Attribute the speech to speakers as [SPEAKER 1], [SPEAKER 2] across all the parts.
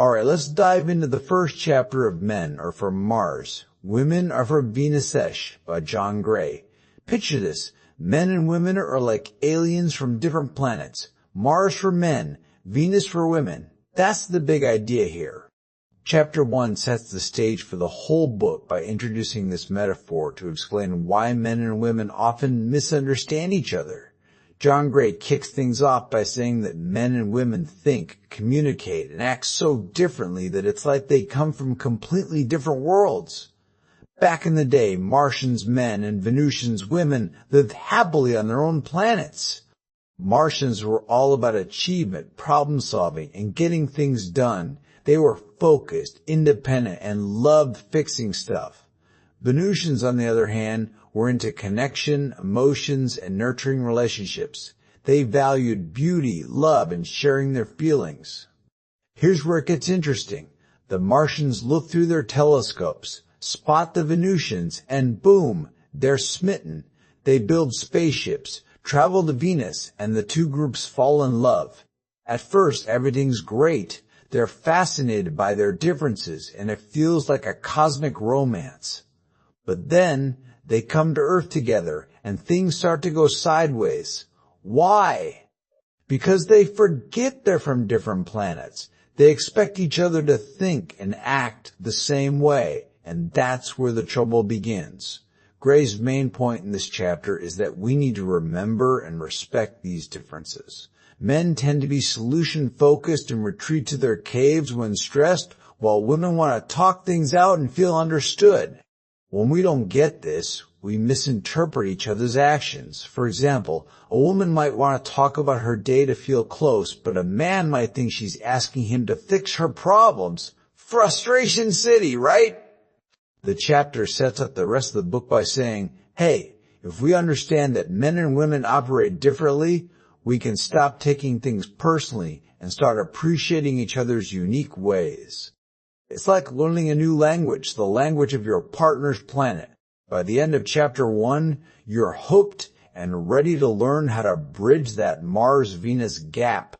[SPEAKER 1] Alright, let's dive into the first chapter of Men Are From Mars, Women Are From Venusians by John Gray. Picture this. Men and women are like aliens from different planets. Mars for men, Venus for women. That's the big idea here. Chapter 1 sets the stage for the whole book by introducing this metaphor to explain why men and women often misunderstand each other. John Gray kicks things off by saying that men and women think, communicate, and act so differently that it's like they come from completely different worlds. Back in the day, Martians men and Venusians women lived happily on their own planets. Martians were all about achievement, problem solving, and getting things done. They were focused, independent, and loved fixing stuff. Venusians, on the other hand, were into connection, emotions, and nurturing relationships. They valued beauty, love, and sharing their feelings. Here's where it gets interesting. The Martians look through their telescopes, spot the Venusians, and boom, they're smitten. They build spaceships, travel to Venus, and the two groups fall in love. At first, everything's great. They're fascinated by their differences, and it feels like a cosmic romance. But then, they come to Earth together, and things start to go sideways. Why? Because they forget they're from different planets. They expect each other to think and act the same way, and that's where the trouble begins. Gray's main point in this chapter is that we need to remember and respect these differences. Men tend to be solution-focused and retreat to their caves when stressed, while women want to talk things out and feel understood. When we don't get this, we misinterpret each other's actions. For example, a woman might want to talk about her day to feel close, but a man might think she's asking him to fix her problems. Frustration City, right? The chapter sets up the rest of the book by saying, hey, if we understand that men and women operate differently, we can stop taking things personally and start appreciating each other's unique ways. It's like learning a new language, the language of your partner's planet. By the end of chapter 1, you're hooked and ready to learn how to bridge that Mars-Venus gap.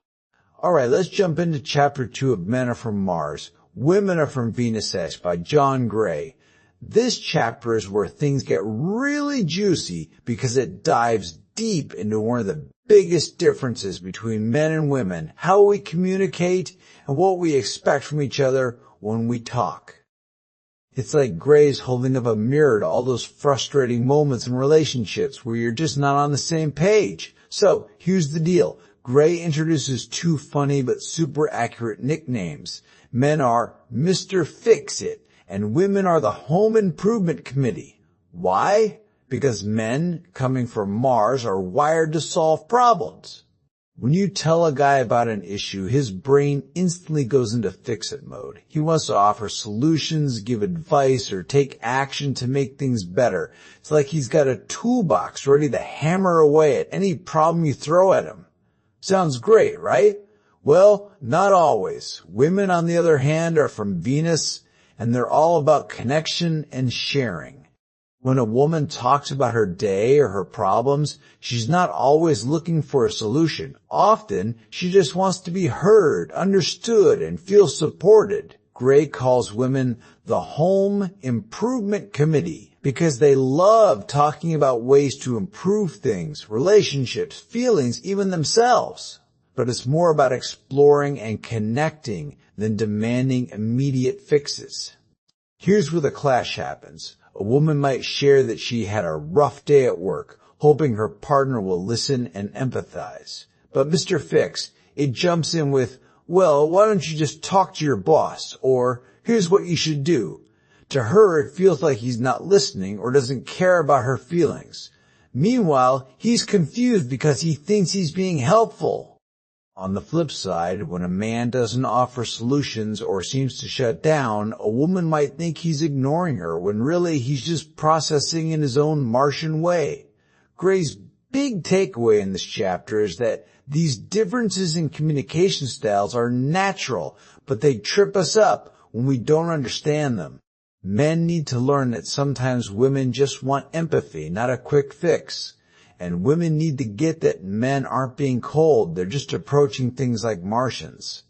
[SPEAKER 1] Alright, let's jump into chapter 2 of Men Are From Mars, Women Are From Venus by John Gray. This chapter is where things get really juicy because it dives deep into one of the biggest differences between men and women, how we communicate, and what we expect from each other when we talk. It's like Gray's holding up a mirror to all those frustrating moments in relationships where you're just not on the same page. So, here's the deal. Gray introduces two funny but super accurate nicknames. Men are Mr. Fix-It, and women are the Home Improvement Committee. Why? Because men, coming from Mars, are wired to solve problems. When you tell a guy about an issue, his brain instantly goes into fix-it mode. He wants to offer solutions, give advice, or take action to make things better. It's like he's got a toolbox ready to hammer away at any problem you throw at him. Sounds great, right? Well, not always. Women, on the other hand, are from Venus, and they're all about connection and sharing. When a woman talks about her day or her problems, she's not always looking for a solution. Often, she just wants to be heard, understood, and feel supported. Gray calls women the Home Improvement Committee because they love talking about ways to improve things, relationships, feelings, even themselves. But it's more about exploring and connecting than demanding immediate fixes. Here's where the clash happens. A woman might share that she had a rough day at work, hoping her partner will listen and empathize. But Mr. Fix, it jumps in with, well, why don't you just talk to your boss? Or, here's what you should do. To her, it feels like he's not listening or doesn't care about her feelings. Meanwhile, he's confused because he thinks he's being helpful. On the flip side, when a man doesn't offer solutions or seems to shut down, a woman might think he's ignoring her when really he's just processing in his own Martian way. Gray's big takeaway in this chapter is that these differences in communication styles are natural, but they trip us up when we don't understand them. Men need to learn that sometimes women just want empathy, not a quick fix. And women need to get that men aren't being cold, they're just approaching things like Martians.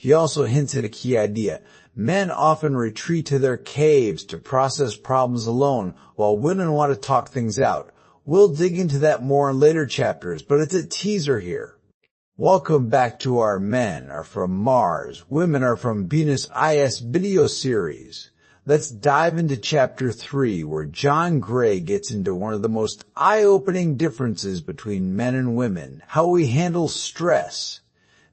[SPEAKER 1] He also hints at a key idea. Men often retreat to their caves to process problems alone, while women want to talk things out. We'll dig into that more in later chapters, but it's a teaser here. Welcome back to our Men Are From Mars, Women Are From Venus IS video series. Let's dive into chapter 3, where John Gray gets into one of the most eye-opening differences between men and women, how we handle stress.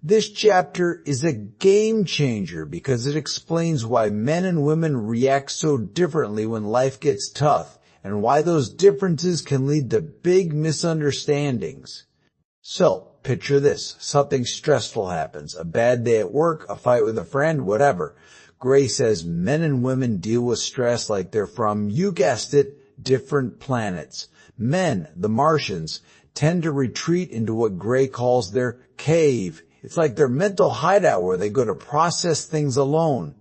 [SPEAKER 1] This chapter is a game changer because it explains why men and women react so differently when life gets tough, and why those differences can lead to big misunderstandings. So, picture this. Something stressful happens. A bad day at work, a fight with a friend, whatever. Gray says men and women deal with stress like they're from, you guessed it, different planets. Men, the Martians, tend to retreat into what Gray calls their cave. It's like their mental hideout where they go to process things alone.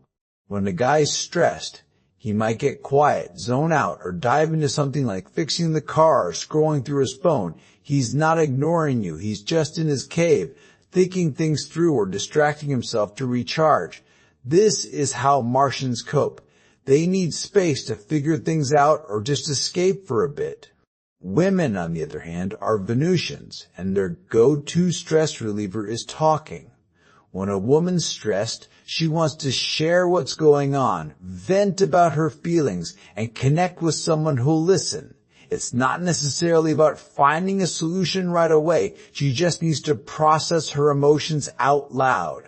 [SPEAKER 1] When a guy's stressed, he might get quiet, zone out, or dive into something like fixing the car or scrolling through his phone. He's not ignoring you. He's just in his cave, thinking things through or distracting himself to recharge. This is how Martians cope. They need space to figure things out or just escape for a bit. Women, on the other hand, are Venusians, and their go-to stress reliever is talking. When a woman's stressed, she wants to share what's going on, vent about her feelings, and connect with someone who'll listen. It's not necessarily about finding a solution right away. She just needs to process her emotions out loud.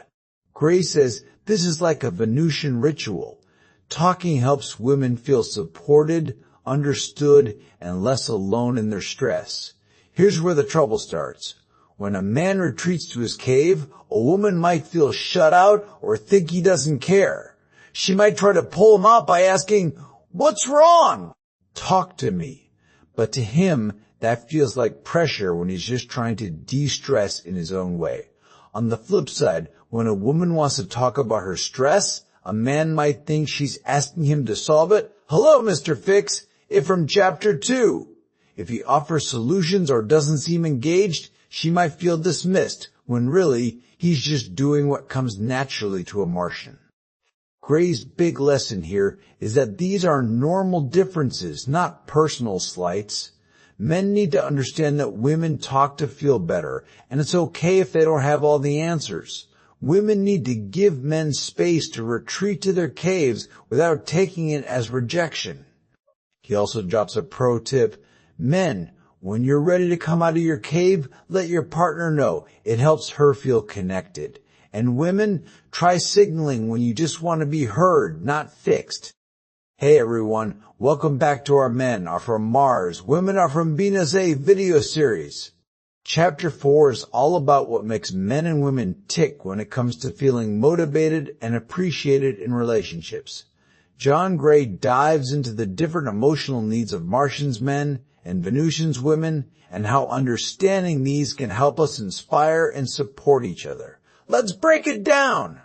[SPEAKER 1] Gray says this is like a Venusian ritual. Talking helps women feel supported, understood, and less alone in their stress. Here's where the trouble starts. When a man retreats to his cave, a woman might feel shut out or think he doesn't care. She might try to pull him out by asking, "What's wrong? Talk to me." But to him, that feels like pressure when he's just trying to de-stress in his own way. On the flip side, when a woman wants to talk about her stress, a man might think she's asking him to solve it. "Hello, Mr. Fix," if from chapter 2. If he offers solutions or doesn't seem engaged, she might feel dismissed, when really, he's just doing what comes naturally to a Martian. Gray's big lesson here is that these are normal differences, not personal slights. Men need to understand that women talk to feel better, and it's okay if they don't have all the answers. Women need to give men space to retreat to their caves without taking it as rejection. He also drops a pro tip. Men, when you're ready to come out of your cave, let your partner know. It helps her feel connected. And women, try signaling when you just want to be heard, not fixed. Hey everyone, welcome back to our Men Are From Mars, Women Are From Venus A video series. Chapter 4 is all about what makes men and women tick when it comes to feeling motivated and appreciated in relationships. John Gray dives into the different emotional needs of Martians men and Venusians women and how understanding these can help us inspire and support each other. Let's break it down!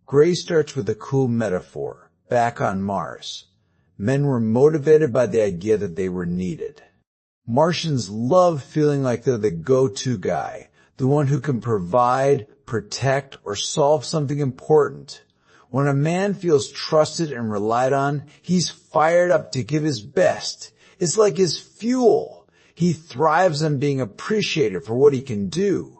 [SPEAKER 1] Gray starts with a cool metaphor. Back on Mars, men were motivated by the idea that they were needed. Martians love feeling like they're the go-to guy, the one who can provide, protect, or solve something important. When a man feels trusted and relied on, he's fired up to give his best. It's like his fuel. He thrives on being appreciated for what he can do.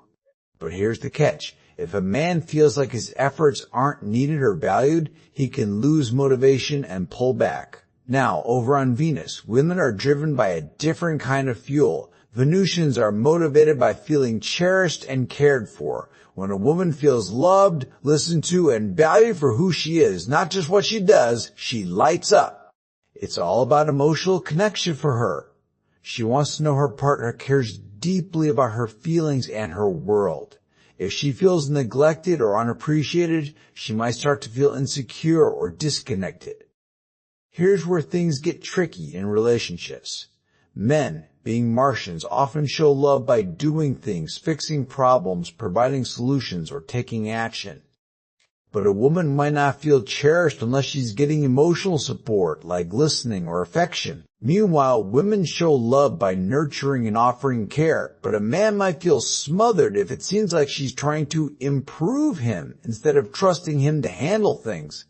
[SPEAKER 1] But here's the catch. If a man feels like his efforts aren't needed or valued, he can lose motivation and pull back. Now, over on Venus, women are driven by a different kind of fuel. Venusians are motivated by feeling cherished and cared for. When a woman feels loved, listened to, and valued for who she is, not just what she does, she lights up. It's all about emotional connection for her. She wants to know her partner cares deeply about her feelings and her world. If she feels neglected or unappreciated, she might start to feel insecure or disconnected. Here's where things get tricky in relationships. Men, being Martians, often show love by doing things, fixing problems, providing solutions, or taking action. But a woman might not feel cherished unless she's getting emotional support, like listening or affection. Meanwhile, women show love by nurturing and offering care, but a man might feel smothered if it seems like she's trying to improve him instead of trusting him to handle things.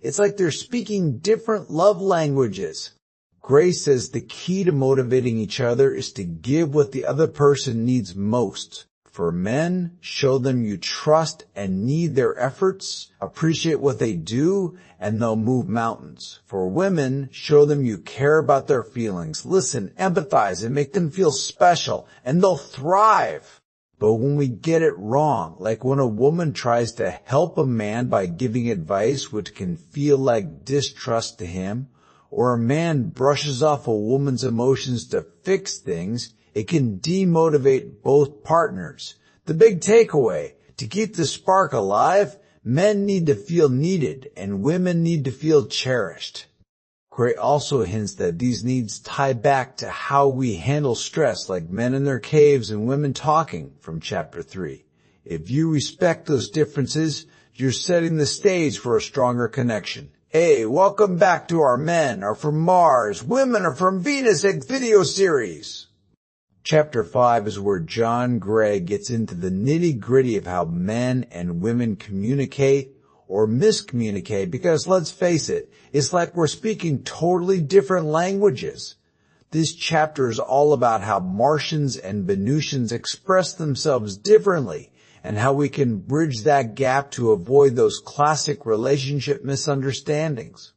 [SPEAKER 1] It's like they're speaking different love languages. Gray says the key to motivating each other is to give what the other person needs most. For men, show them you trust and need their efforts, appreciate what they do, and they'll move mountains. For women, show them you care about their feelings, listen, empathize, and make them feel special, and they'll thrive. But when we get it wrong, like when a woman tries to help a man by giving advice which can feel like distrust to him, or a man brushes off a woman's emotions to fix things, it can demotivate both partners. The big takeaway, to keep the spark alive, men need to feel needed and women need to feel cherished. Gray also hints that these needs tie back to how we handle stress, like men in their caves and women talking from chapter 3. If you respect those differences, you're setting the stage for a stronger connection. Hey, welcome back to our Men Are From Mars, Women Are From Venus video series. Chapter 5 is where John Gray gets into the nitty-gritty of how men and women communicate or miscommunicate, because let's face it, it's like we're speaking totally different languages. This chapter is all about how Martians and Venusians express themselves differently and how we can bridge that gap to avoid those classic relationship misunderstandings.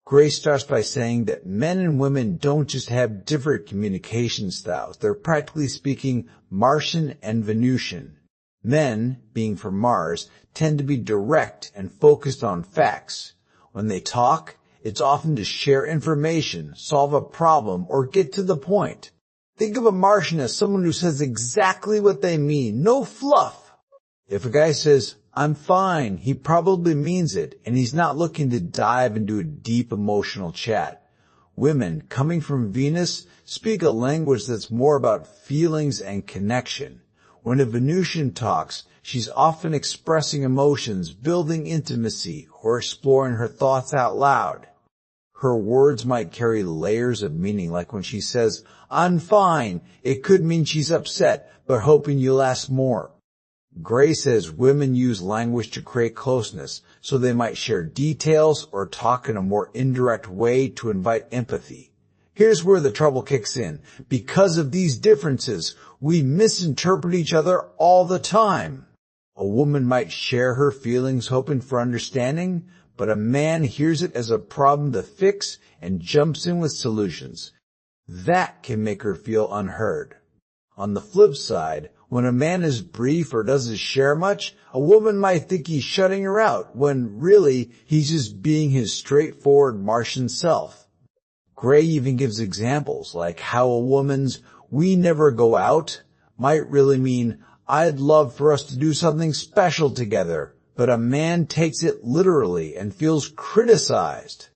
[SPEAKER 1] Gray starts by saying that men and women don't just have different communication styles. They're practically speaking Martian and Venusian. Men, being from Mars, tend to be direct and focused on facts. When they talk, it's often to share information, solve a problem, or get to the point. Think of a Martian as someone who says exactly what they mean, no fluff. If a guy says, "I'm fine," he probably means it, and he's not looking to dive into a deep emotional chat. Women, coming from Venus, speak a language that's more about feelings and connection. When a Venusian talks, she's often expressing emotions, building intimacy, or exploring her thoughts out loud. Her words might carry layers of meaning, like when she says, "I'm fine," it could mean she's upset, but hoping you'll ask more. Gray says women use language to create closeness, so they might share details or talk in a more indirect way to invite empathy. Here's where the trouble kicks in. Because of these differences, we misinterpret each other all the time. A woman might share her feelings hoping for understanding, but a man hears it as a problem to fix and jumps in with solutions. That can make her feel unheard. On the flip side, when a man is brief or doesn't share much, a woman might think he's shutting her out, when really he's just being his straightforward Martian self. Gray even gives examples, like how a woman's "we never go out" might really mean "I'd love for us to do something special together," but a man takes it literally and feels criticized.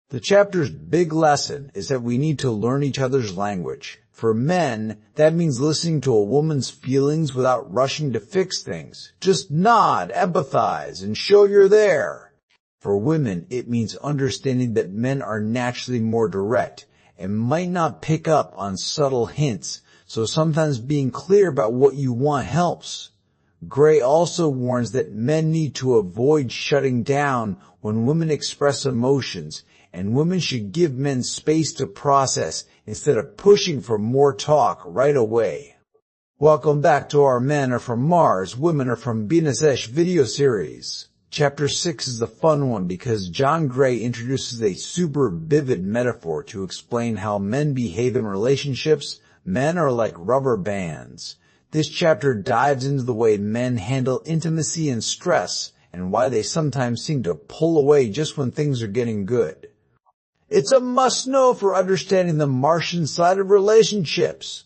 [SPEAKER 1] The chapter's big lesson is that we need to learn each other's language. For men, that means listening to a woman's feelings without rushing to fix things. Just nod, empathize, and show you're there. For women, it means understanding that men are naturally more direct and might not pick up on subtle hints, so sometimes being clear about what you want helps. Gray also warns that men need to avoid shutting down when women express emotions, and women should give men space to process instead of pushing for more talk right away. Welcome back to our Men Are From Mars, Women Are From Venus video series. Chapter 6 is the fun one because John Gray introduces a super vivid metaphor to explain how men behave in relationships. Men are like rubber bands. This chapter dives into the way men handle intimacy and stress, and why they sometimes seem to pull away just when things are getting good. It's a must-know for understanding the Martian side of relationships.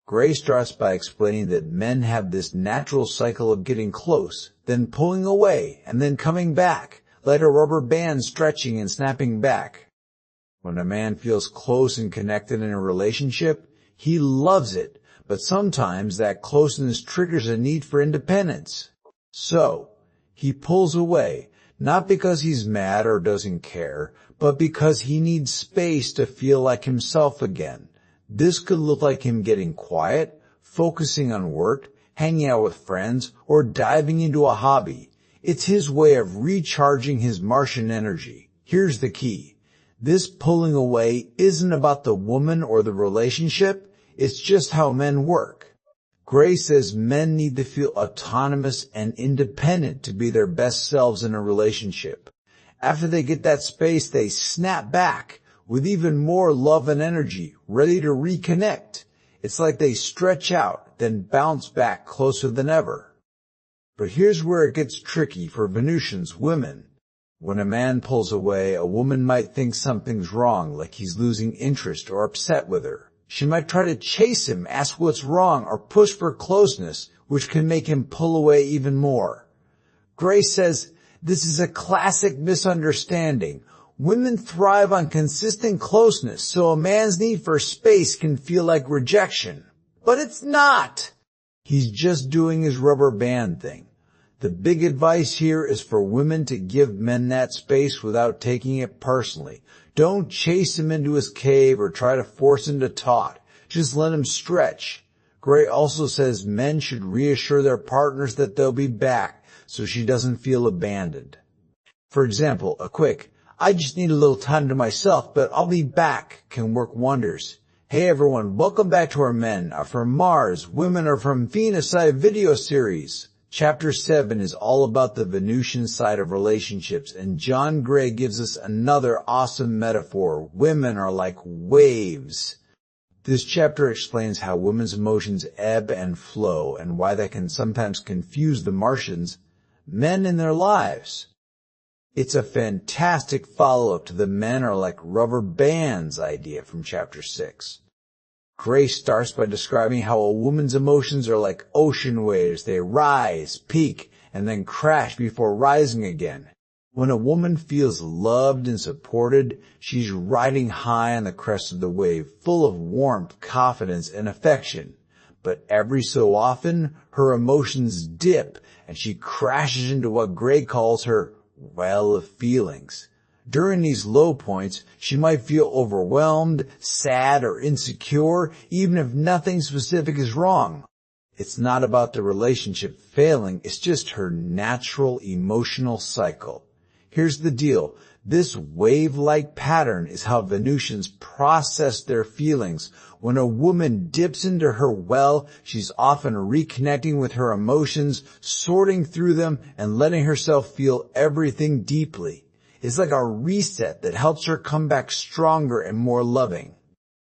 [SPEAKER 1] Gray starts by explaining that men have this natural cycle of getting close, then pulling away, and then coming back, like a rubber band stretching and snapping back. When a man feels close and connected in a relationship, he loves it, but sometimes that closeness triggers a need for independence. So, He pulls away, not because he's mad or doesn't care, but because he needs space to feel like himself again. This could look like him getting quiet, focusing on work, hanging out with friends, or diving into a hobby. It's his way of recharging his Martian energy. Here's the key. This pulling away isn't about the woman or the relationship, it's just how men work. Gray says men need to feel autonomous and independent to be their best selves in a relationship. After they get that space, they snap back with even more love and energy, ready to reconnect. It's like they stretch out, then bounce back closer than ever. But here's where it gets tricky for Venusians, women. When a man pulls away, a woman might think something's wrong, like he's losing interest or upset with her. She might try to chase him, ask what's wrong, or push for closeness, which can make him pull away even more. Gray says this is a classic misunderstanding. Women thrive on consistent closeness, so a man's need for space can feel like rejection. But it's not. He's just doing his rubber band thing. The big advice here is for women to give men that space without taking it personally. Don't chase him into his cave or try to force him to talk. Just let him stretch. Gray also says men should reassure their partners that they'll be back so she doesn't feel abandoned. For example, a quick, "I just need a little time to myself, but I'll be back," can work wonders. Hey everyone, welcome back to our Men Are From Mars, Women Are From Venus video series. Chapter 7 is all about the Venusian side of relationships, and John Gray gives us another awesome metaphor. Women are like waves. This chapter explains how women's emotions ebb and flow and why that can sometimes confuse the Martians, men in their lives. It's a fantastic follow-up to the men are like rubber bands idea from chapter 6. Gray starts by describing how a woman's emotions are like ocean waves. They rise, peak, and then crash before rising again. When a woman feels loved and supported, she's riding high on the crest of the wave, full of warmth, confidence, and affection. But every so often, her emotions dip, and she crashes into what Gray calls her well of feelings. During these low points, she might feel overwhelmed, sad, or insecure, even if nothing specific is wrong. It's not about the relationship failing, it's just her natural emotional cycle. Here's the deal. This wave-like pattern is how Venusians process their feelings. When a woman dips into her well, she's often reconnecting with her emotions, sorting through them, and letting herself feel everything deeply. It's like a reset that helps her come back stronger and more loving.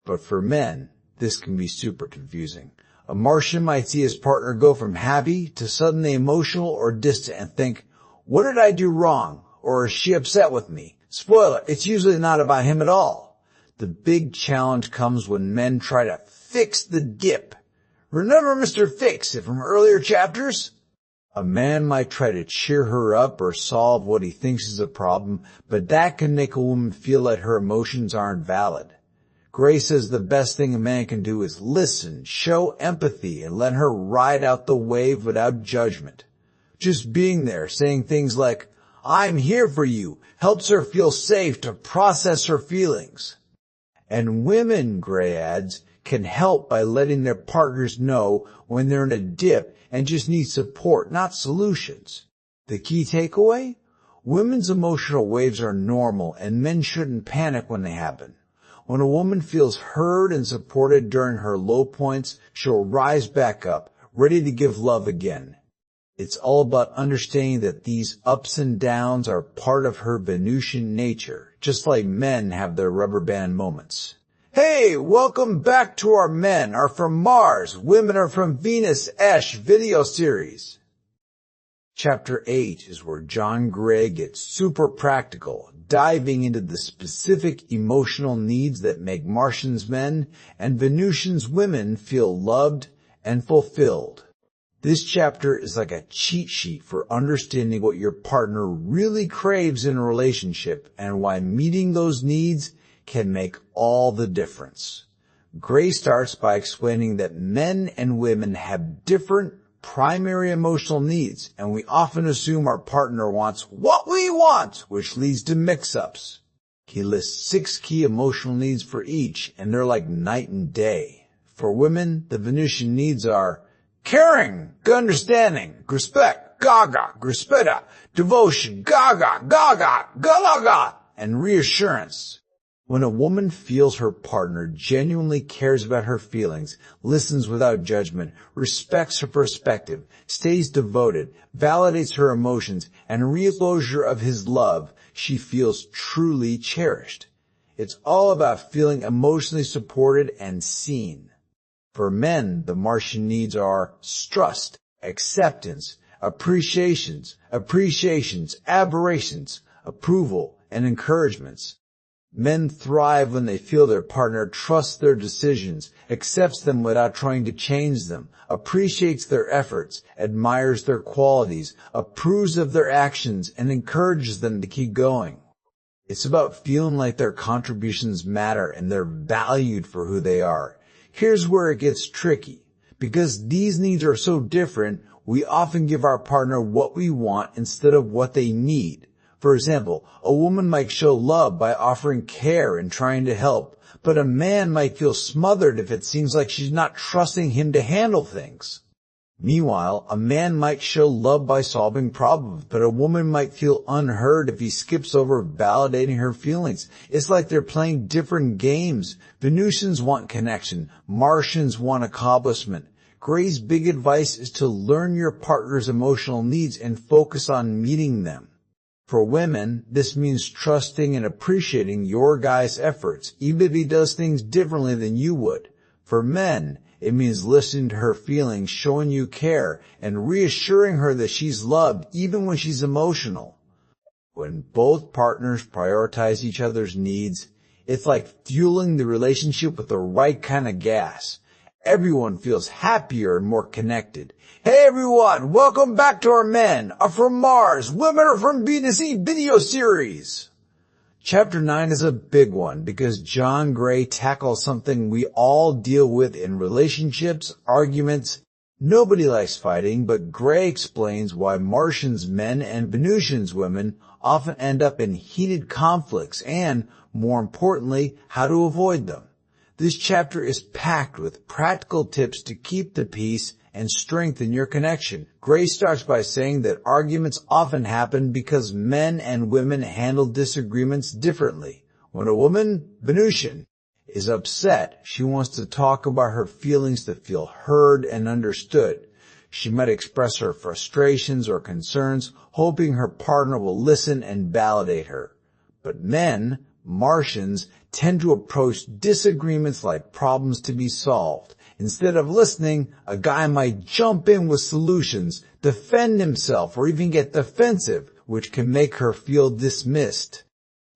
[SPEAKER 1] But for men, this can be super confusing. A Martian might see his partner go from happy to suddenly emotional or distant and think, what did I do wrong? Or is she upset with me? Spoiler, it's usually not about him at all. The big challenge comes when men try to fix the dip. Remember Mr. Fix-It from earlier chapters? A man might try to cheer her up or solve what he thinks is a problem, but that can make a woman feel like her emotions aren't valid. Gray says the best thing a man can do is listen, show empathy, and let her ride out the wave without judgment. Just being there, saying things like, "I'm here for you," helps her feel safe to process her feelings. And women, Gray adds, can help by letting their partners know when they're in a dip and just need support, not solutions. The key takeaway? Women's emotional waves are normal and men shouldn't panic when they happen. When a woman feels heard and supported during her low points, she'll rise back up, ready to give love again. It's all about understanding that these ups and downs are part of her Venusian nature, just like men have their rubber band moments. Hey, welcome back to our Men Are From Mars, Women Are From Venus video series. Chapter 8 is where John Gray gets super practical, diving into the specific emotional needs that make Martians men and Venusians women feel loved and fulfilled. This chapter is like a cheat sheet for understanding what your partner really craves in a relationship and why meeting those needs can make all the difference. Gray starts by explaining that men and women have different primary emotional needs, and we often assume our partner wants what we want, which leads to mix-ups. He lists 6 key emotional needs for each, and they're like night and day. For women, the Venusian needs are caring, understanding, respect, gaga, grispeta, devotion, gaga, gaga, galaga, and reassurance. When a woman feels her partner genuinely cares about her feelings, listens without judgment, respects her perspective, stays devoted, validates her emotions, and reassures her of his love, she feels truly cherished. It's all about feeling emotionally supported and seen. For men, the Martian needs are trust, acceptance, appreciations, aberrations, approval, and encouragements. Men thrive when they feel their partner trusts their decisions, accepts them without trying to change them, appreciates their efforts, admires their qualities, approves of their actions, and encourages them to keep going. It's about feeling like their contributions matter and they're valued for who they are. Here's where it gets tricky. Because these needs are so different, we often give our partner what we want instead of what they need. For example, a woman might show love by offering care and trying to help, but a man might feel smothered if it seems like she's not trusting him to handle things. Meanwhile, a man might show love by solving problems, but a woman might feel unheard if he skips over validating her feelings. It's like they're playing different games. Venusians want connection. Martians want accomplishment. Gray's big advice is to learn your partner's emotional needs and focus on meeting them. For women, this means trusting and appreciating your guy's efforts, even if he does things differently than you would. For men, it means listening to her feelings, showing you care, and reassuring her that she's loved even when she's emotional. When both partners prioritize each other's needs, it's like fueling the relationship with the right kind of gas. Everyone feels happier and more connected. Hey everyone, welcome back to our Men Are From Mars, Women Are From Venus video series. Chapter 9 is a big one because John Gray tackles something we all deal with in relationships, arguments. Nobody likes fighting, but Gray explains why Martians men and Venusians women often end up in heated conflicts and, more importantly, how to avoid them. This chapter is packed with practical tips to keep the peace and strengthen your connection. Gray starts by saying that arguments often happen because men and women handle disagreements differently. When a woman, Venusian, is upset, she wants to talk about her feelings to feel heard and understood. She might express her frustrations or concerns, hoping her partner will listen and validate her. But men, Martians, tend to approach disagreements like problems to be solved. Instead of listening, a guy might jump in with solutions, defend himself, or even get defensive, which can make her feel dismissed.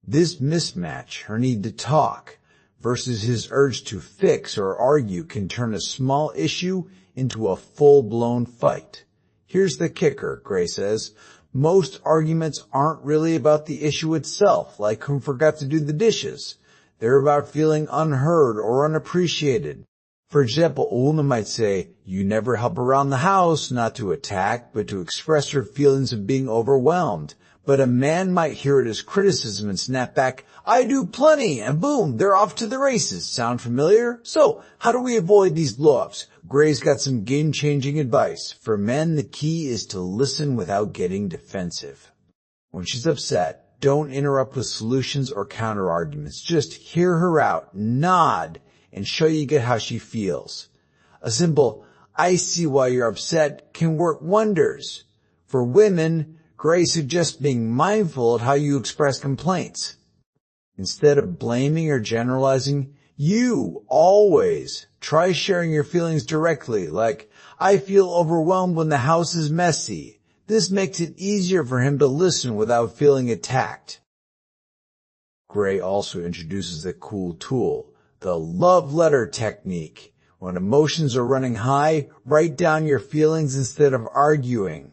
[SPEAKER 1] This mismatch, her need to talk, versus his urge to fix or argue, can turn a small issue into a full-blown fight. Here's the kicker, Gray says. Most arguments aren't really about the issue itself, like who forgot to do the dishes. They're about feeling unheard or unappreciated. For example, a woman might say, "You never help around the house," not to attack, but to express her feelings of being overwhelmed. But a man might hear it as criticism and snap back, "I do plenty," and boom, they're off to the races. Sound familiar? So, how do we avoid these blow-ups? Gray's got some game-changing advice. For men, the key is to listen without getting defensive. When she's upset, don't interrupt with solutions or counter-arguments. Just hear her out, nod, and show you get how she feels. A simple, "I see why you're upset," can work wonders. For women, Gray suggests being mindful of how you express complaints. Instead of blaming or generalizing, you always try sharing your feelings directly, like, "I feel overwhelmed when the house is messy." This makes it easier for him to listen without feeling attacked. Gray also introduces a cool tool, the love letter technique. When emotions are running high, write down your feelings instead of arguing.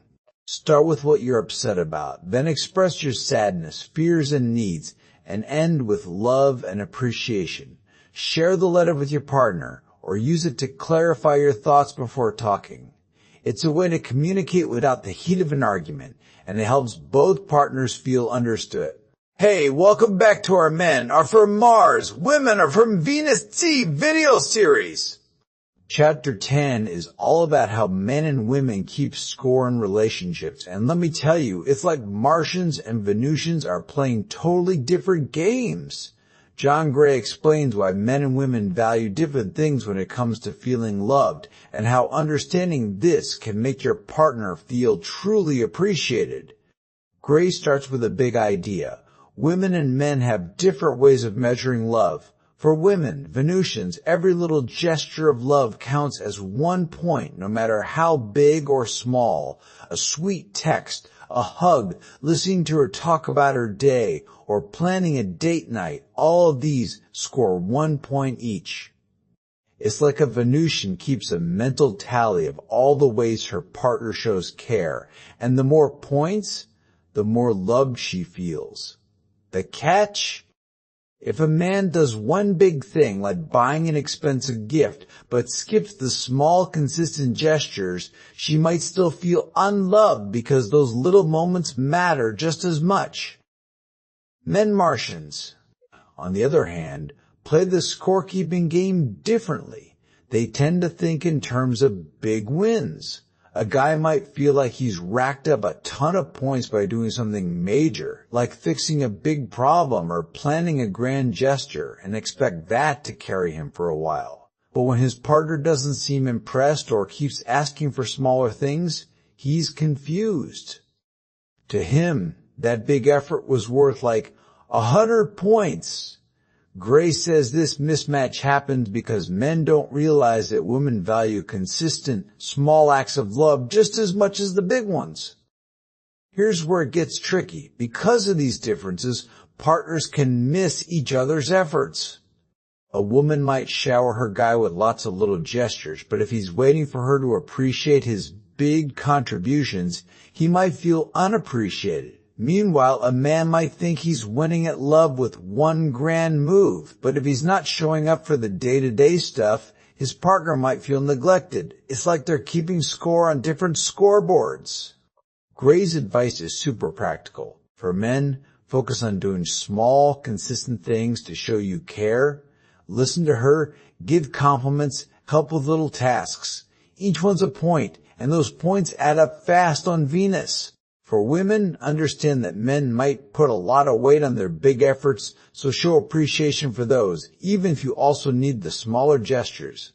[SPEAKER 1] Start with what you're upset about, then express your sadness, fears, and needs, and end with love and appreciation. Share the letter with your partner, or use it to clarify your thoughts before talking. It's a way to communicate without the heat of an argument, and it helps both partners feel understood. Hey, welcome back to our Men Are From Mars, Women Are From Venus T video series. Chapter 10 is all about how men and women keep score in relationships, and let me tell you, it's like Martians and Venusians are playing totally different games. John Gray explains why men and women value different things when it comes to feeling loved, and how understanding this can make your partner feel truly appreciated. Gray starts with a big idea. Women and men have different ways of measuring love. For women, Venusians, every little gesture of love counts as 1 point, no matter how big or small. A sweet text, a hug, listening to her talk about her day, or planning a date night, all of these score 1 point each. It's like a Venusian keeps a mental tally of all the ways her partner shows care, and the more points, the more loved she feels. The catch? If a man does one big thing, like buying an expensive gift, but skips the small, consistent gestures, she might still feel unloved because those little moments matter just as much. Men Martians, on the other hand, play the scorekeeping game differently. They tend to think in terms of big wins. A guy might feel like he's racked up a ton of points by doing something major, like fixing a big problem or planning a grand gesture, and expect that to carry him for a while. But when his partner doesn't seem impressed or keeps asking for smaller things, he's confused. To him, that big effort was worth like 100 points. Gray says this mismatch happens because men don't realize that women value consistent, small acts of love just as much as the big ones. Here's where it gets tricky. Because of these differences, partners can miss each other's efforts. A woman might shower her guy with lots of little gestures, but if he's waiting for her to appreciate his big contributions, he might feel unappreciated. Meanwhile, a man might think he's winning at love with one grand move, but if he's not showing up for the day-to-day stuff, his partner might feel neglected. It's like they're keeping score on different scoreboards. Gray's advice is super practical. For men, focus on doing small, consistent things to show you care. Listen to her, give compliments, help with little tasks. Each one's a point, and those points add up fast on Venus. For women, understand that men might put a lot of weight on their big efforts, so show appreciation for those, even if you also need the smaller gestures.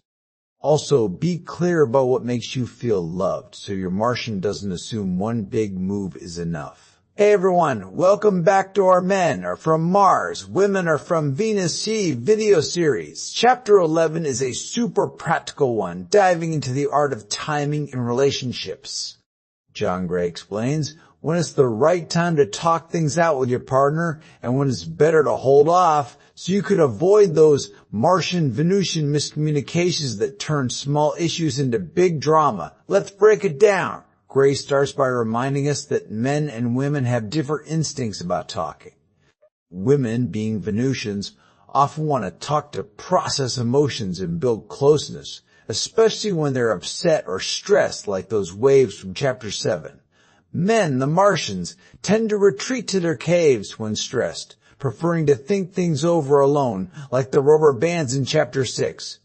[SPEAKER 1] Also, be clear about what makes you feel loved, so your Martian doesn't assume one big move is enough. Hey everyone, welcome back to our Men Are From Mars, Women Are From Venus C video series. Chapter 11 is a super practical one, diving into the art of timing in relationships. John Gray explains, when it's the right time to talk things out with your partner and when it's better to hold off so you could avoid those Martian-Venusian miscommunications that turn small issues into big drama. Let's break it down. Gray starts by reminding us that men and women have different instincts about talking. Women, being Venusians, often want to talk to process emotions and build closeness, especially when they're upset or stressed like those waves from Chapter 7. Men, the Martians, tend to retreat to their caves when stressed, preferring to think things over alone, like the rubber bands in Chapter 6.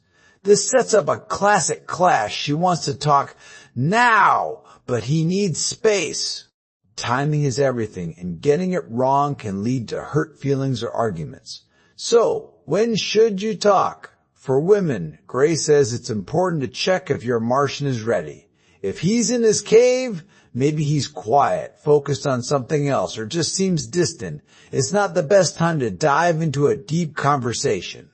[SPEAKER 1] This sets up a classic clash. She wants to talk now, but he needs space. Timing is everything, and getting it wrong can lead to hurt feelings or arguments. So, when should you talk? For women, Gray says it's important to check if your Martian is ready. If he's in his cave, maybe he's quiet, focused on something else, or just seems distant. It's not the best time to dive into a deep conversation.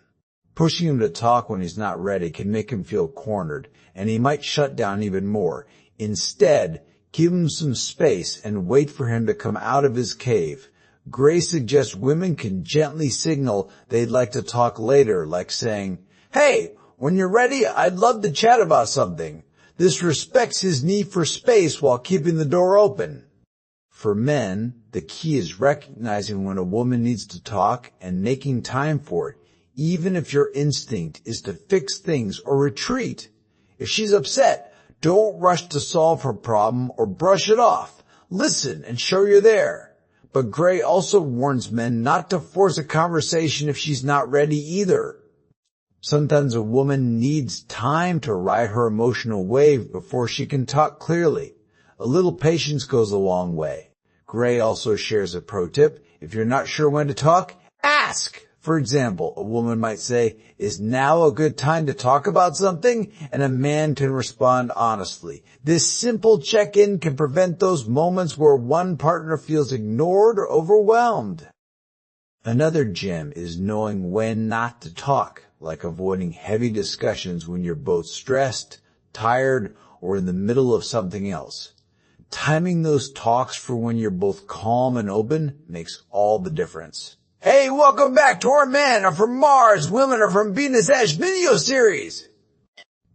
[SPEAKER 1] Pushing him to talk when he's not ready can make him feel cornered, and he might shut down even more. Instead, give him some space and wait for him to come out of his cave. Gray suggests women can gently signal they'd like to talk later, like saying, "Hey, when you're ready, I'd love to chat about something." This respects his need for space while keeping the door open. For men, the key is recognizing when a woman needs to talk and making time for it, even if your instinct is to fix things or retreat. If she's upset, Don't rush to solve her problem or brush it off. Listen and show you're there. But Gray also warns men not to force a conversation if she's not ready either. Sometimes a woman needs time to ride her emotional wave before she can talk clearly. A little patience goes a long way. Gray also shares a pro tip. If you're not sure when to talk, ask. For example, a woman might say, "Is now a good time to talk about something?" And a man can respond honestly. This simple check-in can prevent those moments where one partner feels ignored or overwhelmed. Another gem is knowing when not to talk, like avoiding heavy discussions when you're both stressed, tired, or in the middle of something else. Timing those talks for when you're both calm and open makes all the difference. Hey, welcome back to our Men Are From Mars, Women Are From Venus video series.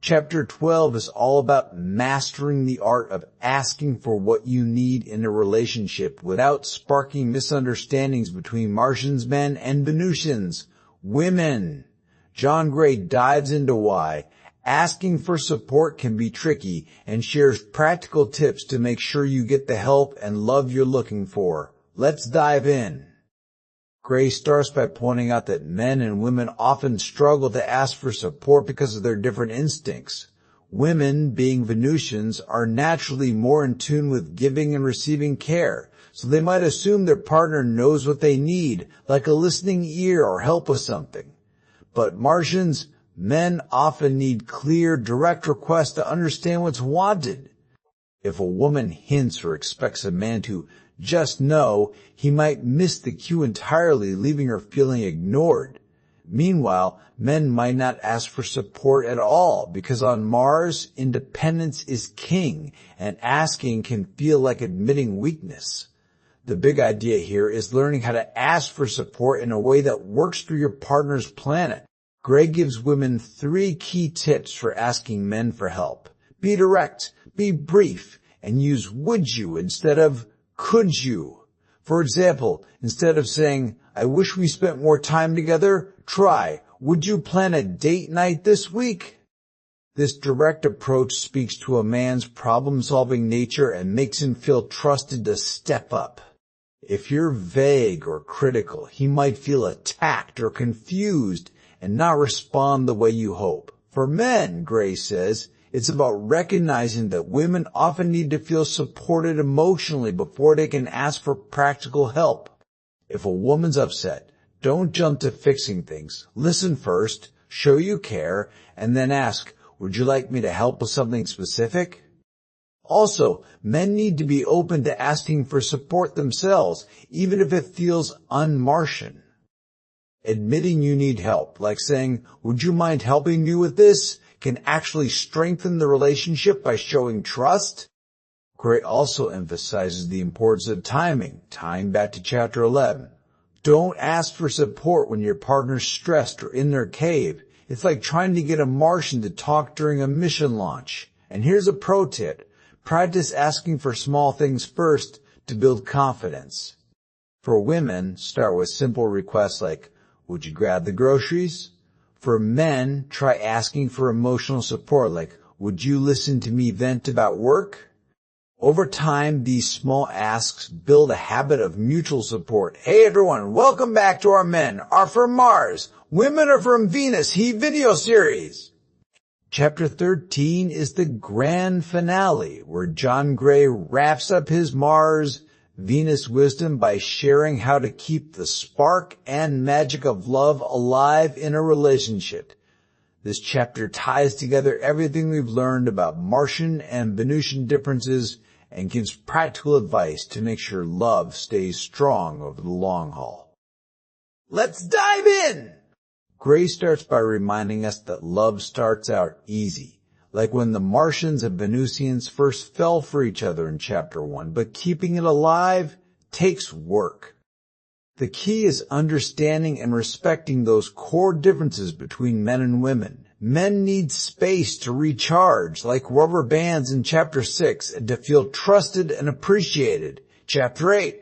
[SPEAKER 1] Chapter 12 is all about mastering the art of asking for what you need in a relationship without sparking misunderstandings between Martians men and Venusians women. John Gray dives into why asking for support can be tricky and shares practical tips to make sure you get the help and love you're looking for. Let's dive in. Gray starts by pointing out that men and women often struggle to ask for support because of their different instincts. Women, being Venusians, are naturally more in tune with giving and receiving care, so they might assume their partner knows what they need, like a listening ear or help with something. But Martians, men often need clear, direct requests to understand what's wanted. If a woman hints or expects a man to just know, he might miss the cue entirely, leaving her feeling ignored. Meanwhile, men might not ask for support at all, because on Mars, independence is king, and asking can feel like admitting weakness. The big idea here is learning how to ask for support in a way that works for your partner's planet. Gray gives women 3 key tips for asking men for help. Be direct, be brief, and use would you instead of could you. For example, instead of saying, "I wish we spent more time together," try, "Would you plan a date night this week?" This direct approach speaks to a man's problem-solving nature and makes him feel trusted to step up. If you're vague or critical, he might feel attacked or confused and not respond the way you hope. For men, Gray says, it's about recognizing that women often need to feel supported emotionally before they can ask for practical help. If a woman's upset, don't jump to fixing things. Listen first, show you care, and then ask, "Would you like me to help with something specific?" Also, men need to be open to asking for support themselves, even if it feels un-Martian. Admitting you need help, like saying, "Would you mind helping me with this?" can actually strengthen the relationship by showing trust. Gray also emphasizes the importance of timing, tying back to Chapter 11. Don't ask for support when your partner's stressed or in their cave. It's like trying to get a Martian to talk during a mission launch. And here's a pro tip. Practice asking for small things first to build confidence. For women, start with simple requests like, "Would you grab the groceries?" For men, try asking for emotional support like, "Would you listen to me vent about work?" Over time, these small asks build a habit of mutual support. Hey everyone, welcome back to our Men Are From Mars, Women Are From Venus video series. Chapter 13 is the grand finale, where John Gray wraps up his Mars Venus wisdom by sharing how to keep the spark and magic of love alive in a relationship. This chapter ties together everything we've learned about Martian and Venusian differences and gives practical advice to make sure love stays strong over the long haul. Let's dive in! Gray starts by reminding us that love starts out easy, like when the Martians and Venusians first fell for each other in Chapter 1, but keeping it alive takes work. The key is understanding and respecting those core differences between men and women. Men need space to recharge, like rubber bands in Chapter 6, and to feel trusted and appreciated. Chapter 8.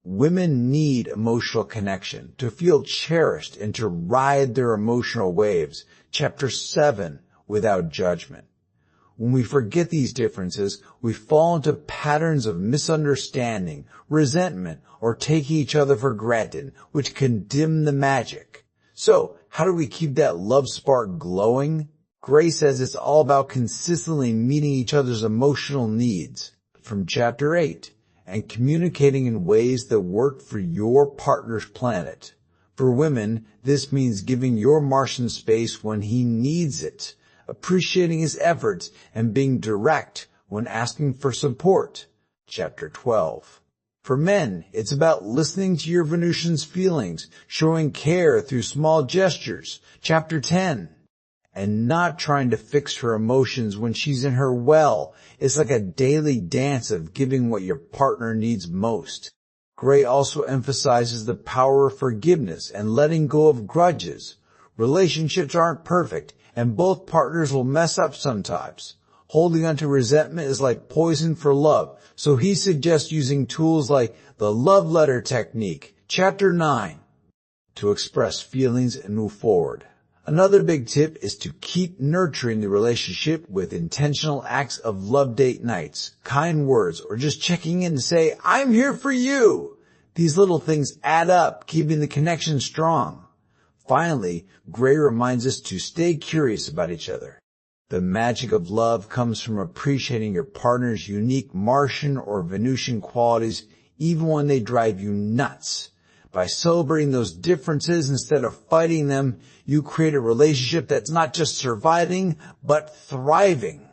[SPEAKER 1] Women need emotional connection, to feel cherished and to ride their emotional waves. Chapter 7. Without judgment. When we forget these differences, we fall into patterns of misunderstanding, resentment, or taking each other for granted, which can dim the magic. So, how do we keep that love spark glowing? Gray says it's all about consistently meeting each other's emotional needs. From chapter 8, and communicating in ways that work for your partner's planet. For women, this means giving your Martian space when he needs it, appreciating his efforts, and being direct when asking for support. Chapter 12. For men, it's about listening to your Venusian's feelings, showing care through small gestures. Chapter 10. And not trying to fix her emotions when she's in her well. It's like a daily dance of giving what your partner needs most. Gray also emphasizes the power of forgiveness and letting go of grudges. Relationships aren't perfect, and both partners will mess up sometimes. Holding on to resentment is like poison for love, so he suggests using tools like the love letter technique, chapter 9, to express feelings and move forward. Another big tip is to keep nurturing the relationship with intentional acts of love date nights, kind words, or just checking in to say, I'm here for you. These little things add up, keeping the connection strong. Finally, Gray reminds us to stay curious about each other. The magic of love comes from appreciating your partner's unique Martian or Venusian qualities, even when they drive you nuts. By celebrating those differences instead of fighting them, you create a relationship that's not just surviving, but thriving.